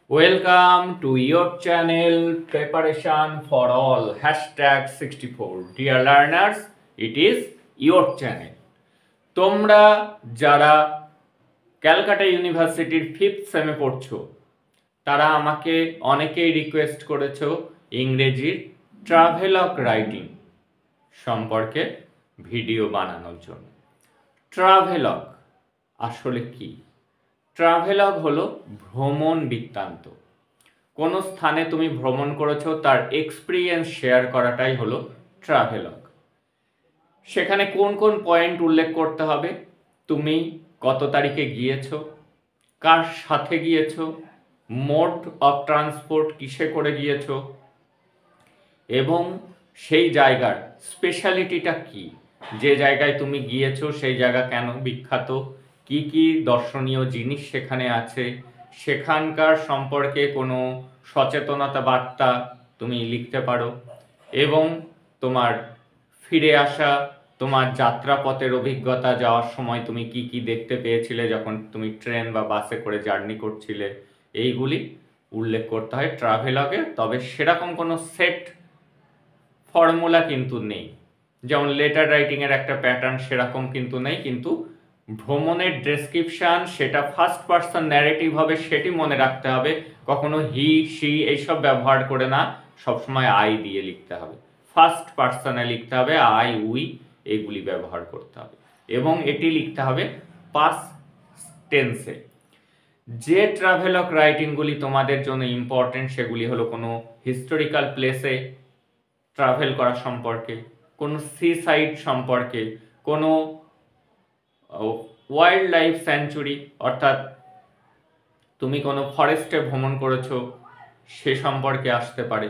Welcome to your channel Preparation for All #64. Dear learners, it is your channel. তোমরা যারা ক্যালকাটা ইউনিভার্সিটির 5th সেমে পড়ছো তারা আমাকে অনেকেই রিকোয়েস্ট করেছো ইংরেজির ট্রাভেলগ রাইটিং সম্পর্কে ভিডিও বানানোর জন্য। ট্রাভেলগ আসলে কি? ট্রাভেলগ হলো ভ্রমণ বৃত্তান্ত। কোনো স্থানে তুমি ভ্রমণ করেছো তার এক্সপিরিয়েন্স শেয়ার করাটাই হলো ট্রাভেলগ। সেখানে কোন কোন পয়েন্ট উল্লেখ করতে হবে? তুমি কত তারিখে গিয়েছো, কার সাথে গিয়েছো, মোড অফ ট্রান্সপোর্ট কিসে করে গিয়েছো, এবং সেই জায়গার স্পেশালিটিটা কি, যে জায়গায় তুমি গিয়েছো সেই জায়গা কেন বিখ্যাত, কি কি দর্শনীয় জিনিস সেখানে আছে, সেখানকার সম্পর্কে কোনো সচেতনতা বার্তা তুমি লিখতে পারো, এবং তোমার ফিরে আসা, তোমার যাত্রাপথের অভিজ্ঞতা, যাওয়ার সময় তুমি কি কি দেখতে পেয়েছিলে যখন তুমি ট্রেন বা বাসে করে জার্নি করছিলে, এইগুলি উল্লেখ করতে হয় ট্রাভেলগে। তবে সেরকম কোনো সেট ফর্মুলা কিন্তু নেই, যেমন লেটার রাইটিংয়ের একটা প্যাটার্ন সেরকম কিন্তু নেই, কিন্তু ভ্রমণের ডেসক্রিপশান সেটা ফার্স্ট পার্সন ন্যারেটিভ হবে, সেটি মনে রাখতে হবে। কখনো হি সি এইসব ব্যবহার করে না, সবসময় আই দিয়ে লিখতে হবে, ফার্স্ট পার্সনে লিখতে হবে, আই উই এগুলি ব্যবহার করতে হবে, এবং এটি লিখতে হবে পাস্ট টেন্সে। যে ট্রাভেলগ রাইটিংগুলি তোমাদের জন্য ইম্পর্টেন্ট সেগুলি হলো কোনো হিস্টোরিক্যাল প্লেসে ট্রাভেল করা সম্পর্কে, কোনো সি সাইড সম্পর্কে, কোনো ওয়াইল্ড লাইফ স্যাঞ্চুরি অর্থাৎ তুমি কোনো ফরেস্টে ভ্রমণ করেছো সে সম্পর্কে আসতে পারে,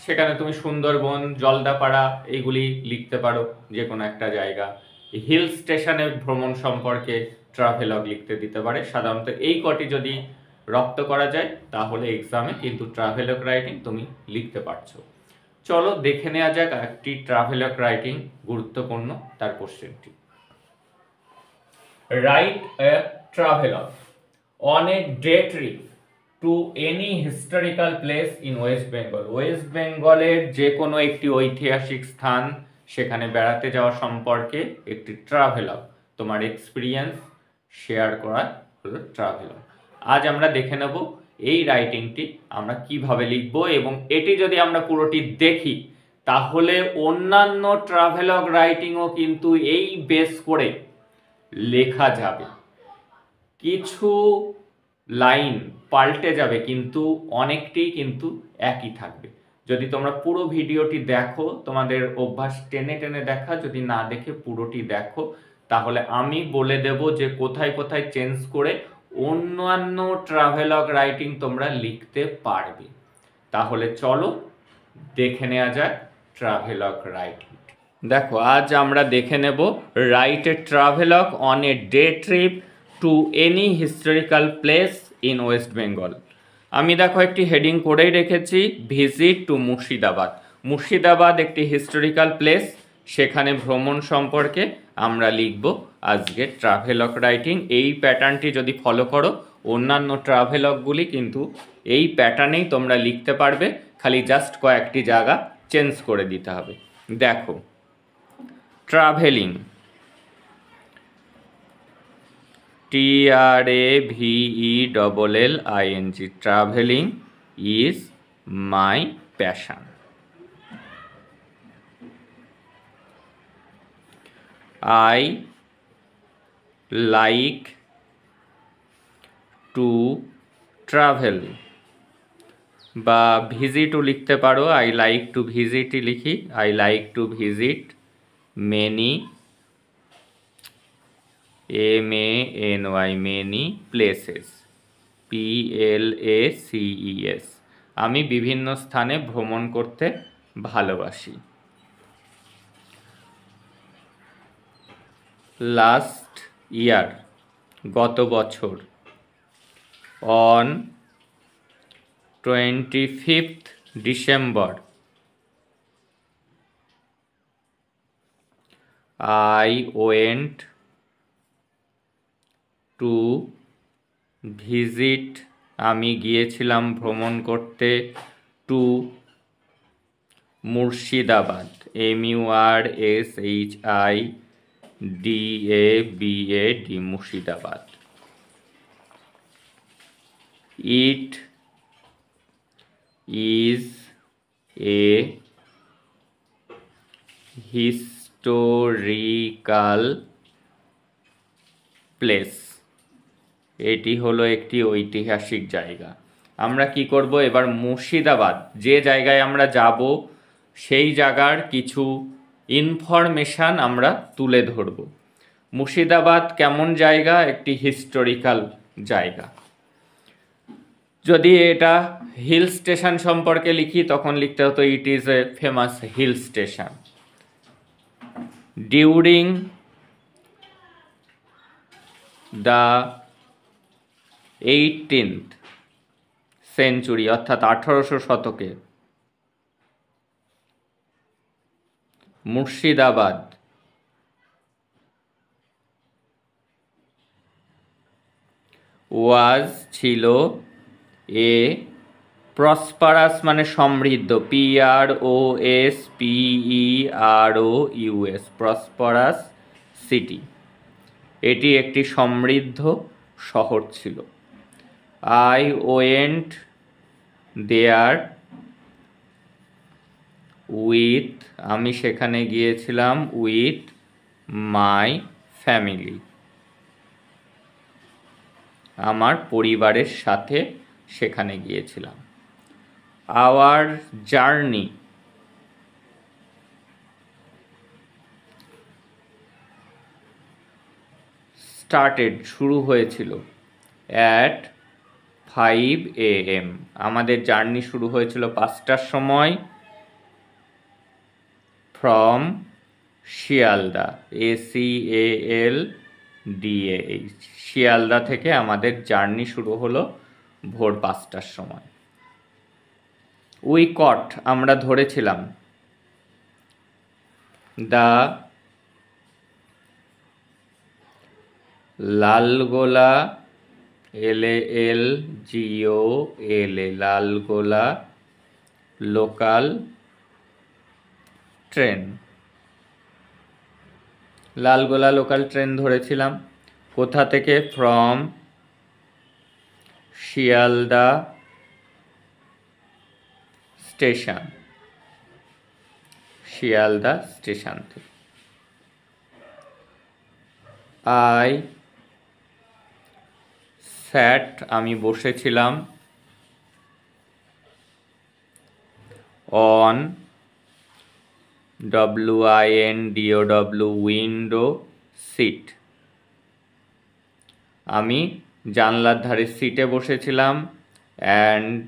সেখানে তুমি সুন্দরবন, জলদাপাড়া এইগুলি লিখতে পারো, যে কোনো একটা জায়গা। হিল স্টেশনে ভ্রমণ সম্পর্কে ট্রাভেলগ লিখতে দিতে পারে। সাধারণত এই কটি যদি রপ্ত করা যায় তাহলে এক্সামে কিন্তু ট্রাভেলগ রাইটিং তুমি লিখতে পারছো। চলো দেখে নেওয়া যাক একটি ট্রাভেলগ রাইটিং গুরুত্বপূর্ণ তার কোশ্চেনটি। Write a travelogue on a day trip to any historical place in West Bengal. West বেঙ্গলের যে কোনো একটি ঐতিহাসিক স্থান সেখানে বেড়াতে যাওয়া সম্পর্কে একটি ট্রাভেলগ, তোমার এক্সপিরিয়েন্স শেয়ার করা হলো ট্রাভেলগ। আজ আমরা দেখে নেব এই রাইটিংটি আমরা কিভাবে লিখব, এবং এটি যদি আমরা পুরোটি দেখি তাহলে অন্যান্য ট্রাভেলগ রাইটিংও কিন্তু এই বেস করে লেখা যাবে। কিছু লাইন পাল্টে যাবে কিন্তু অনেকটি কিন্তু একই থাকবে। যদি তোমরা পুরো ভিডিওটি দেখো, তোমাদের অভ্যাস টেনে টেনে দেখা, যদি না দেখে পুরোটি দেখো তাহলে আমি বলে দেব যে কোথায় কোথায় চেঞ্জ করে অন্যান্য ট্রাভেলগ রাইটিং তোমরা লিখতে পারবে। তাহলে চলো দেখে নেওয়া যাক ট্রাভেলগ রাইটিং। দেখো আজ আমরা দেখে নেব right a travelogue on a day trip to any historical place in West Bengal. আমি দেখো একটি হেডিং করেই রেখেছি, ভিজিট টু মুর্শিদাবাদ। মুর্শিদাবাদ একটি হিস্টোরিক্যাল প্লেস, সেখানে ভ্রমণ সম্পর্কে আমরা লিখব আজকে ট্রাভেলগ রাইটিং। এই প্যাটার্নটি যদি ফলো করো অন্যান্য ট্রাভেলগগুলি কিন্তু এই প্যাটার্নেই তোমরা লিখতে পারবে, খালি জাস্ট কয়েকটি জায়গা চেঞ্জ করে দিতে হবে। দেখো travelling, TRAVELLING, travelling is my passion. I like to travel, বা ভিজিটও লিখতে পারো, আই লাইক টু ভিজিটই লিখি, I like to visit many, MANY many places, PLACES, আমি বিভিন্ন স্থানে ভ্রমণ করতে ভালোবাসি। লাস্ট ইয়ার, গত বছর, on 25th December, I went to visit আমি গিয়েছিলাম ভ্রমণ করতে to Murshidabad, MURSHIDABAD, Murshidabad. It is a historical place. এটি হলো একটি ঐতিহাসিক জায়গা। আমরা কি করব এবার, মুর্শিদাবাদ যে জায়গায় আমরা যাব সেই জায়গার কিছু ইনফরমেশান আমরা তুলে ধরব। মুর্শিদাবাদ কেমন জায়গা? একটি হিস্টোরিক্যাল জায়গা। যদি এটা হিল স্টেশন সম্পর্কে লিখি তখন লিখতে হতো it is a famous hill station. During the 18th century, অর্থাৎ 1800 শতকে মুর্শিদাবাদ ওয়াজ ছিল এ প্রসপারাস মানে সমৃদ্ধ, PROSPEROUS, প্রসপারাস সিটি। এটি একটি সমৃদ্ধ শহর ছিল। I went there with, আমি সেখানে গিয়েছিলাম with my family, আমার পরিবারের সাথে সেখানে গিয়েছিলাম। Our journey started, শুরু হয়েছিল at 5 AM, আমাদের জার্নি শুরু হয়েছিল 5টার সময়। ফ্রম শিয়ালদা, SEALDAH, শিয়ালদা থেকে আমাদের জার্নি শুরু হলো ভোর 5টার সময়। উই কট, আমরা ধরেছিলাম, the Lalgola, LALGOLA, Lalgola local train, Lalgola local train ধরেছিলাম। কোথা থেকে? From Sealdah station, Sealdah station থেকে। আই স্যাট, আমি বসেছিলাম, অন WINDOW, উইন্ডো সিট, আমি জানলার ধারে সিটে বসেছিলাম। অ্যান্ড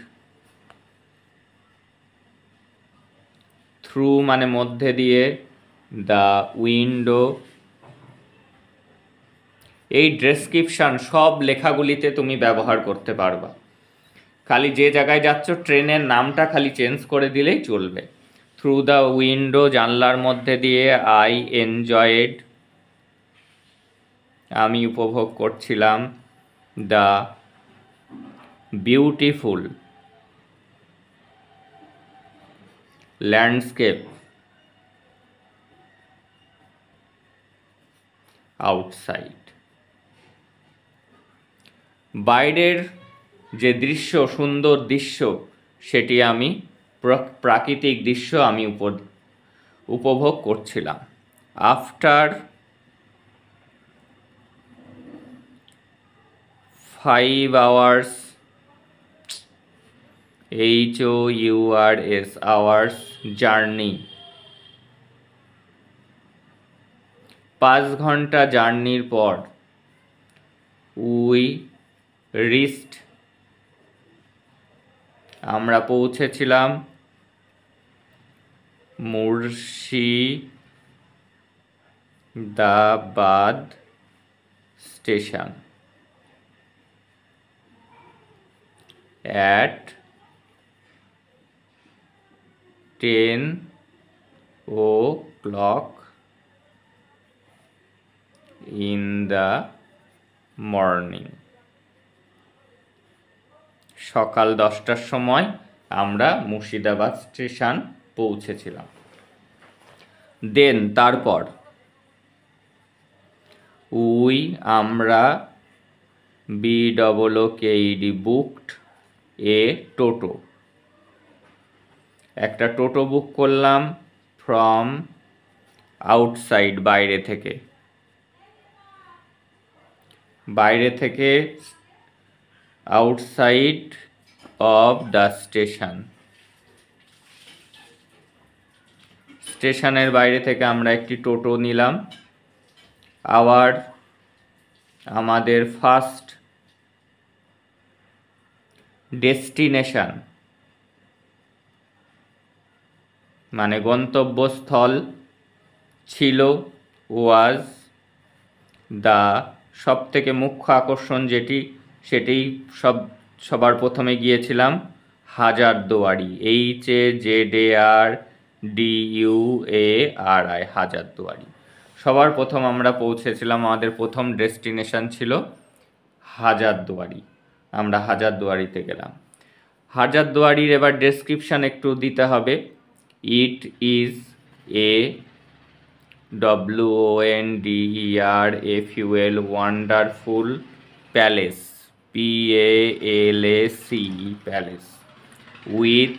থ্রু মানে মধ্যে দিয়ে, দ্য উইন্ডো। এই ডেসক্রিপশন সব লেখাগুলিতে তুমি ব্যবহার করতে পারবা, খালি যে জায়গায় যাচ্ছ ট্রেনের নামটা খালি চেঞ্জ করে দিলেই চলবে। থ্রু দ্য উইন্ডো, জানলার মধ্যে দিয়ে। আই এনজয়েড, আমি উপভোগ করছিলাম। দ্য বিউটিফুল ল্যান্ডস্কেপ আউটসাইড, বাইরের যে দৃশ্য, সুন্দর দৃশ্য, সেটি আমি প্রাকৃতিক দৃশ্য আমি উপভোগ করছিলাম। After 5 hours, HOURS, hours journey, 5 ঘন্টা জার্নির পর। উই রিচড, আমরা পৌঁছেছিলাম। Murshidabad station at 10 o'clock in the morning, সকাল 10টার সময় আমরা মুর্শিদাবাদ স্টেশন পৌঁছেছিলাম। দেন তারপর আমরা BOOKED বুকড এ টোটো, একটা টোটো বুক করলাম ফ্রম আউটসাইড, বাইরে থেকে আউটসাইড অফ দ্য স্টেশন, স্টেশনের বাইরে থেকে আমরা একটি টোটো নিলাম। আমাদের ফার্স্ট ডেস্টিনেশন মানে গন্তব্যস্থল ছিল ওয়াজ দ্য, সব থেকে মুখ্য আকর্ষণ সেটি সবার প্রথমে গিয়েছিলাম হাজারদুয়ারি, HAZARDUARI, হাজারদুয়ারি। সবার প্রথম আমরা পৌঁছেছিলাম, আমাদের প্রথম ডেস্টিনেশন ছিল হাজারদুয়ারি। আমরা হাজারদুয়ারিতে গেলাম। হাজারদুয়ারির এবার ডেসক্রিপশান একটু দিতে হবে। ইট is A WONDERFUL wonderful palace, PALACE palace, with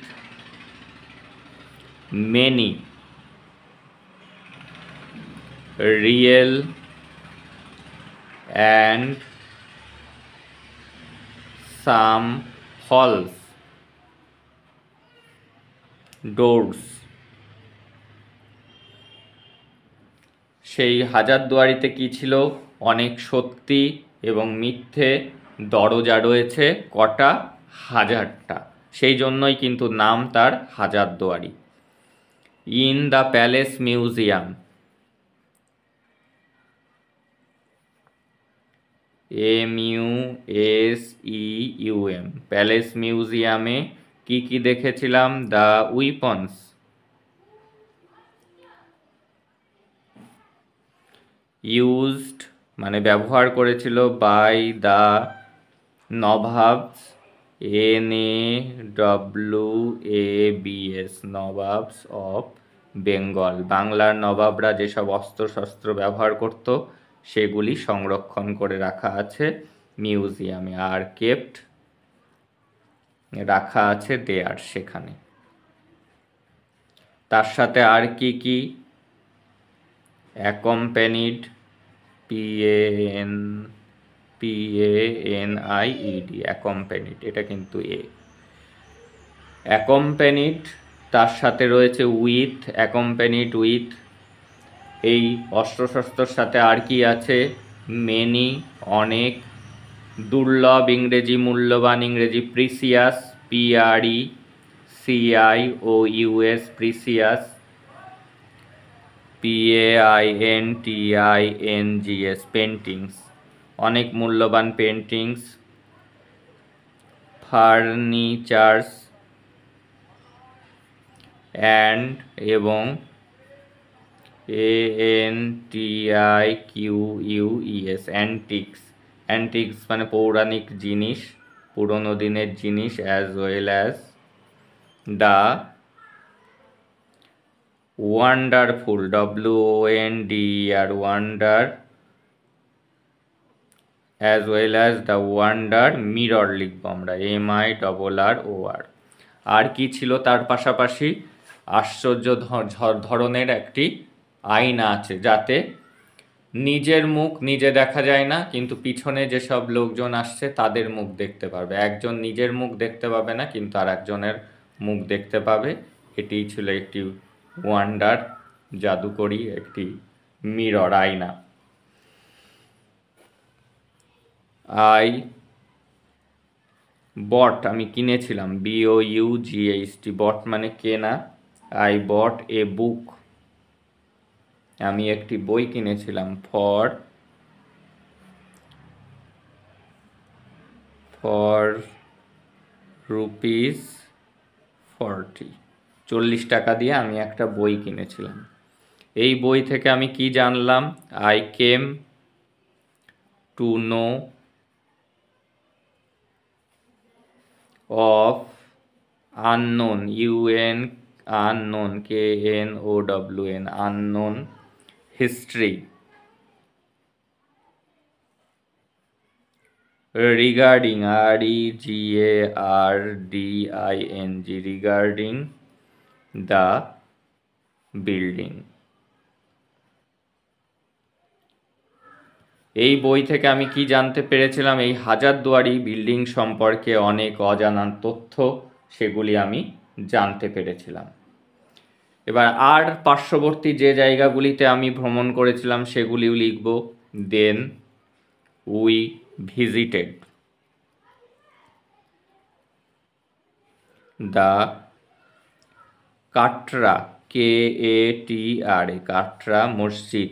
many real and some false doors। সেই হাজারদুয়ারিতে কি ছিল? অনেক সত্যি এবং মিথ্যে দরজা রয়েছে। কটা? 1000টা। সেই জন্যই কিন্তু নাম তার Hazarduari. In the palace museum, MUSEUM, palace মিউজিয়ামে কি কি দেখেছিলাম? দ্য উইপন্স ইউজড মানে ব্যবহার করেছিল by the nawabs, NAWABS, nawabs of Bengal, বাংলার নবাবরা যেসব অস্ত্রশস্ত্র ব্যবহার করত সেগুলি সংরক্ষণ করে রাখা আছে মিউজিয়ামে, আর কেপ্ট রাখা আছে দেয়ার সেখানে। তার সাথে আর কি কি? অ্যাকম্প্যানিড, PANIED, অ্যাকম্প্যানিড, এটা কিন্তু অ্যাকম্প্যানিড। তার সাথে রয়েছে উইথ, অ্যাকম্প্যানিড উইথ। এই অস্ত্রশস্ত্রের সাথে আর কি আছে? মেনি, অনেক, দুর্লভ ইংরেজি, মূল্যবান ইংরেজি, precious, PRECIOUS, precious, PAINTINGS, paintings, অনেক মূল্যবান পেন্টিংস। ফার্নিচার্স অ্যান্ড এবং ANTIQUES, অ্যান্টিক্স, অ্যান্টিক্স মানে পৌরাণিক জিনিস, পুরনো দিনের জিনিস, as well as the wonderful, WONDER, wonder, as well as the wonder mirror লিখব আমরা, MIRROR। আর কি ছিল তার পাশাপাশি? আশ্চর্য ধরনের একটি আয়না আছে, যাতে নিজের মুখ নিজে দেখা যায় না, কিন্তু পিছনে যেসব লোকজন আসছে তাদের মুখ দেখতে পাবে। একজন নিজের মুখ দেখতে পাবে না, কিন্তু আর একজনের মুখ দেখতে পাবে। এটিই ছিল একটি ওয়ান্ডার, জাদুকরী একটি মিরর, আয়না। আমি কিনেছিলাম, BOUGHT, বট মানে কেনা। I bought a book, আমি একটি বই কিনেছিলাম। ফর ₹40, 40 টাকা দিয়ে আমি একটা বই কিনেছিলাম। এই বই থেকে আমি কি জানলাম? I came to know of unknown, UN unknown, KNOWN, unknown history regarding, REGARDING, regarding the building। এই বই থেকে আমি কি জানতে পেরেছিলাম? এই হাজারদুয়ারি বিল্ডিং সম্পর্কে অনেক অজানা তথ্য, সেগুলি আমি জানতে পেরেছিলাম। এবার আর পার্শ্ববর্তী যে জায়গাগুলিতে আমি ভ্রমণ করেছিলাম সেগুলিও লিখব। Then we visited the Katra, KATRA, Katra মসজিদ,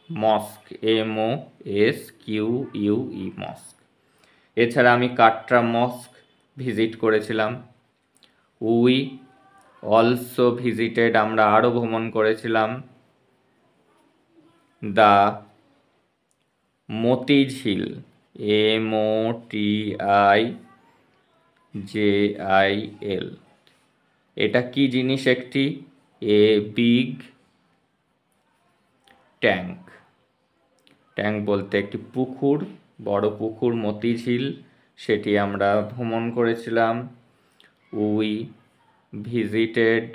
মস্ক, MOSQUE, মস্ক। এছাড়া আমি কাটরা মস্ক ভিজিট করেছিলাম। উই অলসো ভিজিটেড, আমরা আরও ভ্রমণ করেছিলাম দ্য মতিঝিল, MOTIJIL। এটা কি জিনিস? একটি বিগ ট্যাঙ্ক। ট্যাঙ্ক বলতে একটি পুকুর, বড় পুকুর, মতিঝিল, সেটি আমরা ভ্রমণ করেছিলাম। We visited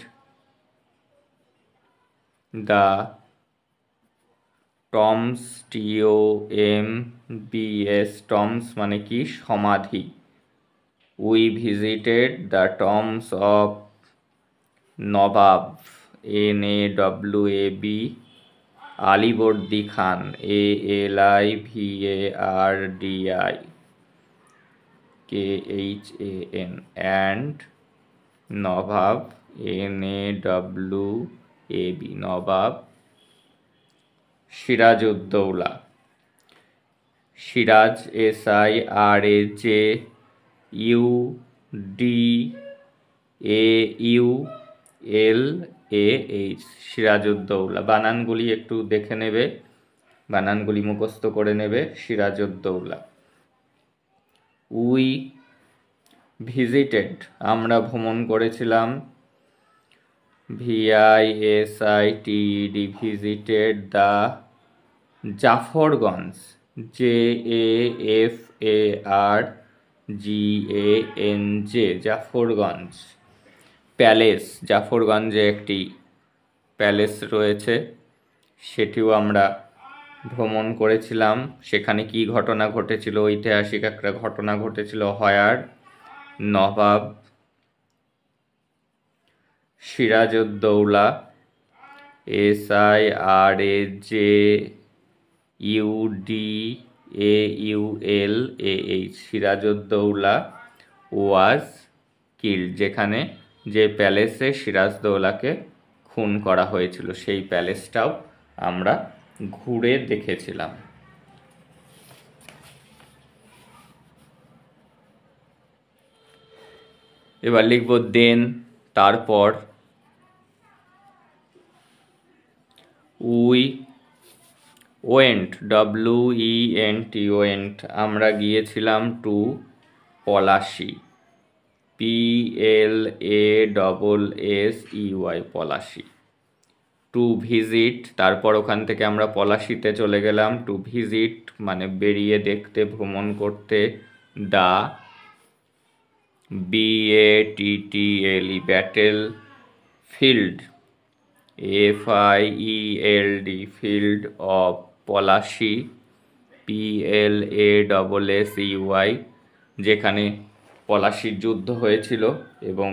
the tombs, TOMBS, tombs মানে কি? সমাধি। We visited the tombs of Nawab, NAWAB, Alivardi Khan, ALIVARDI KHAN, and Nawab, NAWAB, Nawab Sirajuddaulah. Siraj, SIRAJUDAULAH, Sirajuddaulah. বানানগুলি একটু দেখে নেবে, বানানগুলি মুখস্থ করে নেবে। সিরাজউদ্দৌলা। উই ভিজিটেড, আমরা ভ্রমণ করেছিলাম। VISITED, visited the Jafarganj, JAFARGANJ, Jafarganj palace. জাফরগঞ্জে একটি প্যালেস রয়েছে, সেটিও আমরা ভ্রমণ করেছিলাম। সেখানে কি ঘটনা ঘটেছিল? ঐতিহাসিক একটা ঘটনা ঘটেছিল। Where Nawab Sirajuddaulah, SIRAJUDAULAH, Sirajuddaulah was killed, যেখানে যে প্যালেসে সিরাজউদ্দৌলাকে খুন করা হয়েছিল সেই প্যালেসটাও আমরা ঘুরে দেখেছিলাম। এবার লিখব দেন, তারপর। উই ওয়েন্ট, WENT, আমরা গিয়েছিলাম to Palashi, PLASSEY, Palashi. To visit, তারপর ওখান থেকে আমরা পলাশীতে চলে গেলাম। টু ভিজিট মানে বেরিয়ে দেখতে, ভ্রমণ করতে। The BATTLE, battle field, FIELD, field of Palashi, PLASSEY, যেখানে পলাশীর যুদ্ধ হয়েছিল এবং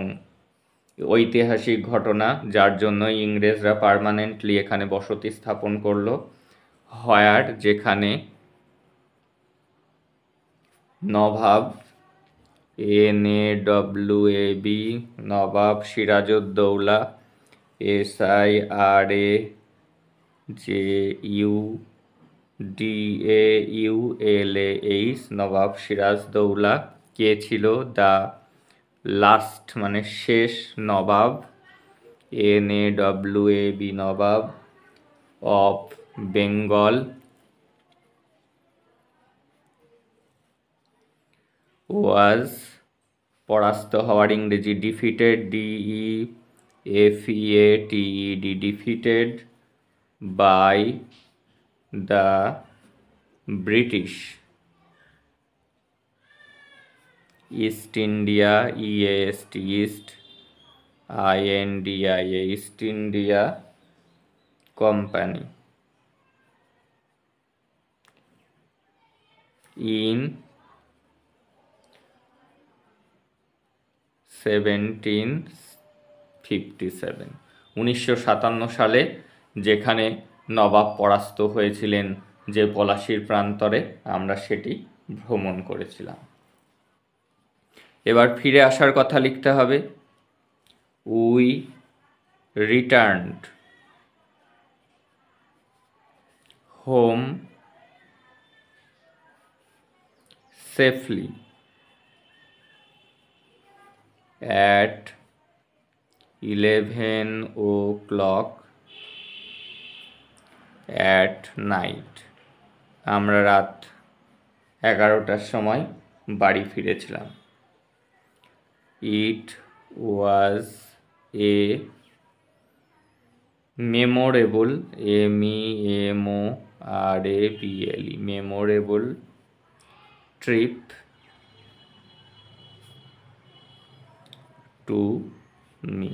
ঐতিহাসিক ঘটনা, যার জন্য ইংরেজরা পার্মানেন্টলি এখানে বসতি স্থাপন করলো। হোয়ার, যেখানে নবাব, NAWAB, নবাব সিরাজউদ্দৌলা, SIRAJUDAULAH, নবাব সিরাজউদ্দৌলা কে ছিল? দ্য লাস্ট মানে শেষ nawab, NAWAB, nawab of Bengal was পরাস্ত হওয়ার ইংরেজি defeated, DEFEATED, defeated by the British East India, EAST, East, INDIA, East India company in 1757, 1957 সালে যেখানে নবাব পরাস্ত হয়েছিলেন যে পলাশীর প্রান্তরে, আমরা সেটি ভ্রমণ করেছিলাম। এবার ফিরে আসার কথা লিখতে হবে। We returned home safely at 11 o'clock at night, আমরা রাত 11টার সময় বাড়ি ফিরেছিলাম। It was a memorable, MEMORABLE, memorable trip to me,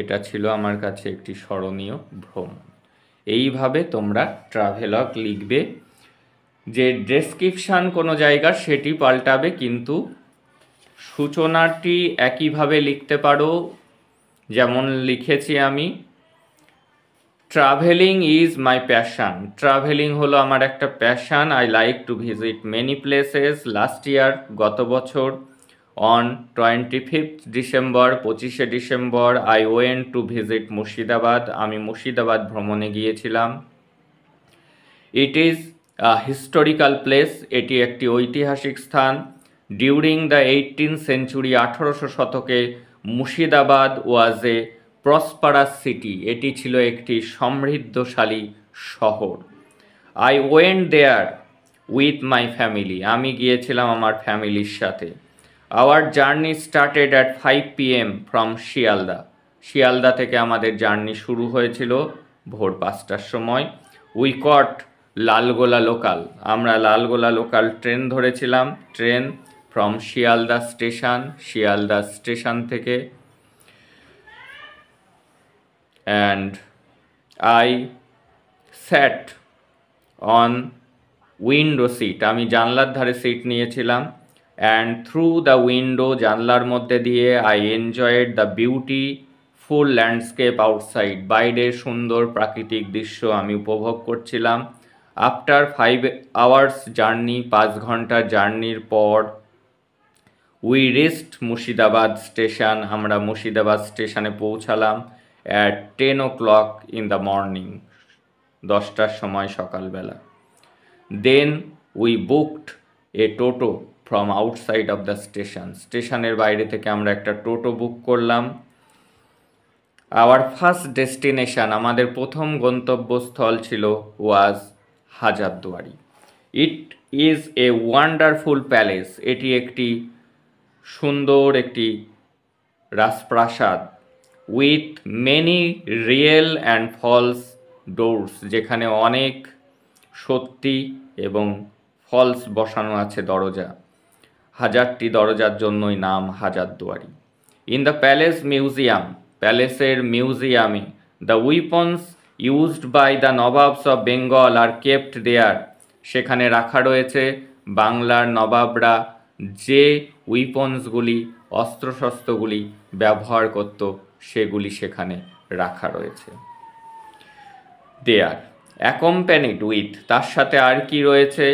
এটা ছিল আমার কাছে একটি স্মরণীয় ভ্রমণ। এইভাবে তোমরা ট্রাভেলগ লিখবে। যে ডেসক্রিপশান কোনো জায়গার সেটি পাল্টাবে, কিন্তু সূচনাটি একইভাবে লিখতে পারো। যেমন লিখেছি আমি, travelling is my passion, travelling হলো আমার একটা passion. I like to visit many places. Last year, গত বছর, অন 25th ডিসেম্বর, 25শে December, I went to visit Murshidabad, আমি মুর্শিদাবাদ ভ্রমণে গিয়েছিলাম। It is a historical place, এটি একটি ঐতিহাসিক স্থান। ডিউরিং দ্য 18th century, 18শো শতকে Murshidabad was a prosperous city, এটি ছিল একটি সমৃদ্ধশালী শহর। I went there with my family, আমি গিয়েছিলাম আমার ফ্যামিলির সাথে। Our journey started at 5 PM from Sealdah, Sealdah থেকে আমাদের জার্নি শুরু হয়েছিল ভোর 5টার সময়। উই কট লালগোলা লোকাল, আমরা লালগোলা লোকাল ট্রেন ধরেছিলাম। Train from Sealdah station, Sealdah station থেকে। And I sat on window seat, আমি জানলার ধারে সিট নিয়েছিলাম। অ্যান্ড থ্রু দ্য উইন্ডো, জানলার মধ্যে দিয়ে, I enjoyed the beautiful landscape outside, বাইরের সুন্দর প্রাকৃতিক দৃশ্য আমি উপভোগ করছিলাম। আফটার 5 hours জার্নি, 5 ঘন্টা জার্নির পর, উই রিচড মুর্শিদাবাদ স্টেশন, আমরা মুর্শিদাবাদ স্টেশনে পৌঁছালাম। At 10 o'clock in the morning, 10টার সময় সকালবেলা। Then we booked a toto from outside of the station, স্টেশনের বাইরে থেকে আমরা একটা টোটো বুক করলাম। আওয়ার ফার্স্ট ডেস্টিনেশন, আমাদের প্রথম গন্তব্যস্থল ছিল was Hazarduari. It is a wonderful palace, এটি একটি সুন্দর একটি রাজপ্রাসাদ। With many real and false doors, যেখানে অনেক সত্যি এবং ফলস বসানো আছে দরজা। 1000টি দরজার জন্যই নাম Hazarduari. In the palace museum, প্যালেসের মিউজিয়ামে, the weapons used by the nawabs of Bengal are kept there, সেখানে রাখা রয়েছে বাংলার নবাবরা যে উইপন্সগুলি, অস্ত্রশস্ত্রগুলি ব্যবহার করত, সেগুলি সেখানে রাখা রয়েছে। দেয়ার অ্যাকম্প্যানিড উইথ, তার সাথে আর কি রয়েছে,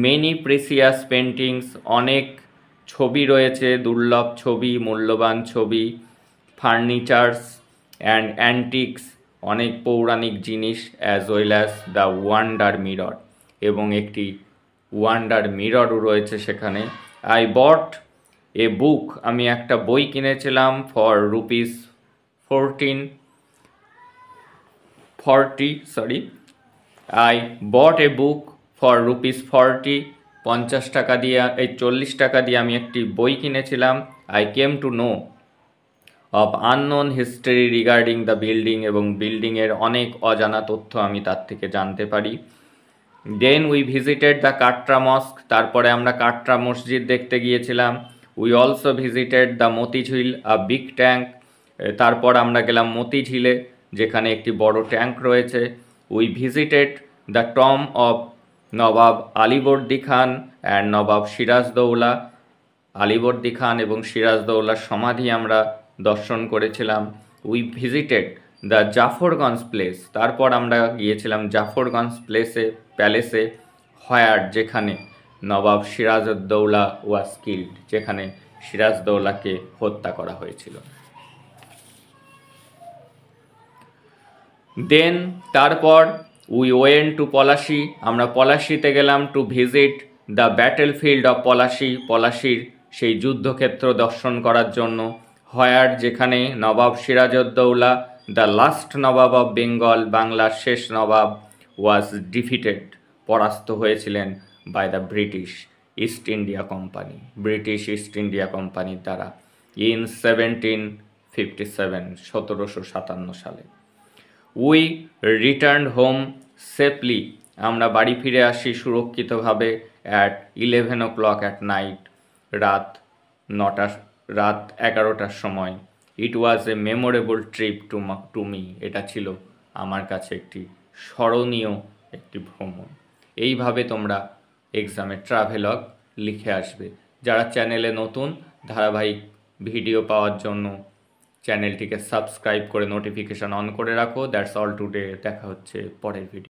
মেনি প্রেসিয়াস পেন্টিংস, অনেক ছবি রয়েছে, দুর্লভ ছবি, মূল্যবান ছবি। ফার্নিচার্স অ্যান্ড অ্যান্টিক্স, অনেক পৌরাণিক জিনিস। As well as the wonder mirror, এবং একটি ওয়ান্ডার মিররও রয়েছে সেখানে। আই বট এ বুক, আমি একটা বই কিনেছিলাম। For rupees 40, I bought a book for rupees 40, টাকা দিয়ে 40 টাকা দিয়ে আমি একটি বই কিনেছিলাম, I came to know of unknown history regarding the building, এবং বিল্ডিংয়ের অনেক অজানা তথ্য আমি তার থেকে জানতে পারি। Then we visited the Katra mosque, তারপরে আমরা কাটরা মসজিদ দেখতে গিয়েছিলাম। We also visited the Motijheel a big tank, তারপর আমরা গেলাম মতিঝিলে, যেখানে একটি বড় ট্যাঙ্ক রয়েছে। We visited the tomb of Nawab Alivardi Khan and Nawab Sirajuddaulah, Alivardi Khan এবং সিরাজদৌলার সমাধি আমরা দর্শন করেছিলাম। We visited the Jafarganj place, তারপর আমরা গিয়েছিলাম জাফরগঞ্জ প্যালেসে, হোয়ার, যেখানে নবাব সিরাজউদ্দৌলা ওয়াজ কিল্ড, যেখানে সিরাজদৌলাকে হত্যা করা হয়েছিল। দেন তারপর উই ওয়েন্ট টু পলাশি, আমরা পলাশিতে গেলাম to visit the battlefield of Palashi, পলাশির সেই যুদ্ধক্ষেত্র দর্শন করার জন্য। হোয়ার, যেখানে Nawab Sirajuddaulah, the last nawab of Bengal, বাংলার শেষ নবাব, ওয়াজ ডিফিটেড, পরাস্ত হয়েছিলেন by the British East India company, British East India কোম্পানির দ্বারা ইন 1757 সালে। উই রিটার্ন হোম সেফলি, আমরা বাড়ি ফিরে আসি সুরক্ষিতভাবে অ্যাট 11 o'clock অ্যাট নাইট, রাত 11টার সময়। It was a memorable trip to me, এটা ছিল আমার কাছে একটি স্মরণীয় একটি ভ্রমণ। এইভাবে তোমরা এক্সামে ট্রাভেলগ লিখে আসবে। যারা চ্যানেলে নতুন, ধারাবাহিক ভিডিও পাওয়ার জন্য চ্যানেলটিকে সাবস্ক্রাইব করে নোটিফিকেশান অন করে রাখো। দ্যাটস অল টুডে, দেখা হচ্ছে পরের ভিডিও।